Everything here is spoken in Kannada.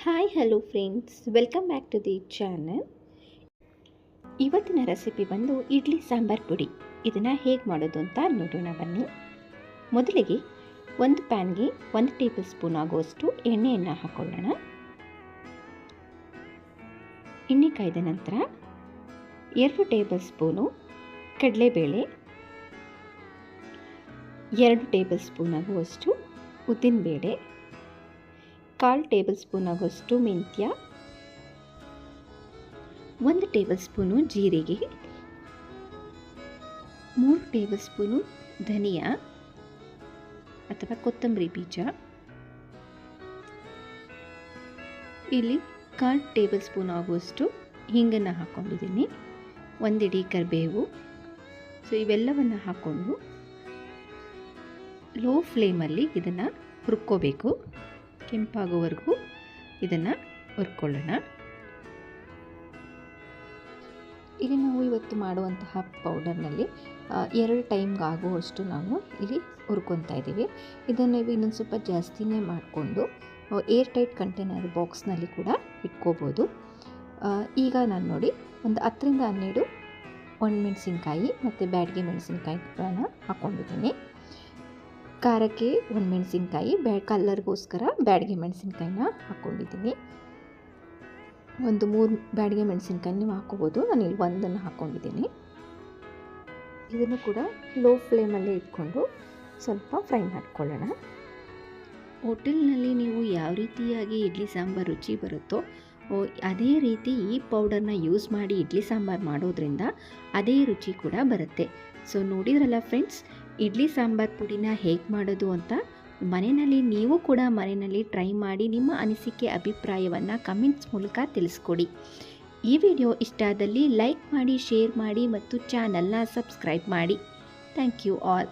Hi hello friends, welcome back to the channel. ಇವತ್ತಿನ ರೆಸಿಪಿ ಬಂದು ಇಡ್ಲಿ ಸಾಂಬಾರ್ ಪುಡಿ. ಇದನ್ನು ಹೇಗೆ ಮಾಡೋದು ಅಂತ ನೋಡೋಣ ಬನ್ನಿ. ಮೊದಲಿಗೆ ಒಂದು ಪ್ಯಾನ್ಗೆ 1 ಟೇಬಲ್ ಸ್ಪೂನ್ ಆಗುವಷ್ಟು ಎಣ್ಣೆಯನ್ನು ಹಾಕೊಳ್ಳೋಣ. ಎಣ್ಣೆ ಕಾಯ್ದ ನಂತರ 2 ಟೇಬಲ್ ಸ್ಪೂನು ಕಡಲೆಬೇಳೆ, 2 ಟೇಬಲ್ ಸ್ಪೂನ್ ಆಗುವಷ್ಟು ಉದ್ದಿನಬೇಳೆ, 1/4 ಟೇಬಲ್ ಸ್ಪೂನ್ ಆಗುವಷ್ಟು ಮೆಂತ್ಯ, 1 ಟೇಬಲ್ ಸ್ಪೂನು ಜೀರಿಗೆ, 3 ಟೇಬಲ್ ಸ್ಪೂನು ಧನಿಯಾ ಅಥವಾ ಕೊತ್ತಂಬರಿ ಬೀಜ, ಇಲ್ಲಿ 1/4 ಟೇಬಲ್ ಸ್ಪೂನ್ ಆಗುವಷ್ಟು ಹಿಂಗನ್ನು ಹಾಕ್ಕೊಂಡಿದ್ದೀನಿ, 1 ಇಡೀ ಕರಿಬೇವು. ಸೊ ಇವೆಲ್ಲವನ್ನು ಹಾಕ್ಕೊಂಡು ಲೋ ಫ್ಲೇಮಲ್ಲಿ ಇದನ್ನು ಹುರ್ಕೋಬೇಕು. ಕೆಂಪಾಗೋವರೆಗೂ ಇದನ್ನು ಹುರ್ಕೊಳ್ಳೋಣ. ಇಲ್ಲಿ ನಾವು ಇವತ್ತು ಮಾಡುವಂತಹ ಪೌಡರ್ನಲ್ಲಿ 2 ಟೈಮ್ಗೆ ಆಗುವಷ್ಟು ನಾವು ಇಲ್ಲಿ ಹುರ್ಕೊತಾ ಇದ್ದೀವಿ. ಇದನ್ನು ನೀವು ಇನ್ನೊಂದು ಸ್ವಲ್ಪ ಜಾಸ್ತಿನೇ ಮಾಡಿಕೊಂಡು ಏರ್ ಟೈಟ್ ಕಂಟೈನರ್ ಬಾಕ್ಸ್ನಲ್ಲಿ ಕೂಡ ಇಟ್ಕೋಬೋದು. ಈಗ ನಾನು ನೋಡಿ ಒಂದು 10ರಿಂದ 12 ಒಣಮೆಣಸಿನ್ಕಾಯಿ ಮತ್ತು ಬ್ಯಾಡಗಿ ಮೆಣಸಿನ್ಕಾಯಿಗಳನ್ನ ಹಾಕ್ಕೊಂಡಿದ್ದೀನಿ. ಖಾರಕ್ಕೆ ಒಣಮೆಣಸಿನ್ಕಾಯಿ, ಕಲ್ಲರ್ಗೋಸ್ಕರ ಬ್ಯಾಡಗಿ ಮೆಣಸಿನ್ಕಾಯಿನ ಹಾಕ್ಕೊಂಡಿದ್ದೀನಿ. ಒಂದು 3 ಬ್ಯಾಡಗಿ ಮೆಣಸಿನ್ಕಾಯಿ ನೀವು ಹಾಕ್ಕೋಬೋದು. ನಾನು ಇಲ್ಲಿ 1 ಹಾಕ್ಕೊಂಡಿದ್ದೀನಿ. ಇದನ್ನು ಕೂಡ ಲೋ ಫ್ಲೇಮಲ್ಲೇ ಇಟ್ಕೊಂಡು ಸ್ವಲ್ಪ ಫ್ರೈ ಮಾಡ್ಕೊಳ್ಳೋಣ. ಹೋಟೆಲ್ನಲ್ಲಿ ನೀವು ಯಾವ ರೀತಿಯಾಗಿ ಇಡ್ಲಿ ಸಾಂಬಾರು ರುಚಿ ಬರುತ್ತೋ ಅದೇ ರೀತಿ ಈ ಪೌಡರ್ನ ಯೂಸ್ ಮಾಡಿ ಇಡ್ಲಿ ಸಾಂಬಾರು ಮಾಡೋದ್ರಿಂದ ಅದೇ ರುಚಿ ಕೂಡ ಬರುತ್ತೆ. ಸೊ ನೋಡಿದ್ರಲ್ಲ ಫ್ರೆಂಡ್ಸ್, ಇಡ್ಲಿ ಸಾಂಬಾರು ಪುಡಿನ ಹೇಗೆ ಮಾಡೋದು ಅಂತ ಮನೆಯಲ್ಲಿ ನೀವು ಕೂಡ ಮನೆಯಲ್ಲಿ ಟ್ರೈ ಮಾಡಿ ನಿಮ್ಮ ಅನಿಸಿಕೆ ಅಭಿಪ್ರಾಯವನ್ನು ಕಮೆಂಟ್ಸ್ ಮೂಲಕ ತಿಳಿಸ್ಕೊಡಿ. ಈ ವಿಡಿಯೋ ಇಷ್ಟ ಆದಲ್ಲಿ ಲೈಕ್ ಮಾಡಿ, ಶೇರ್ ಮಾಡಿ ಮತ್ತು ಚಾನಲ್ನ ಸಬ್ಸ್ಕ್ರೈಬ್ ಮಾಡಿ. Thank you all.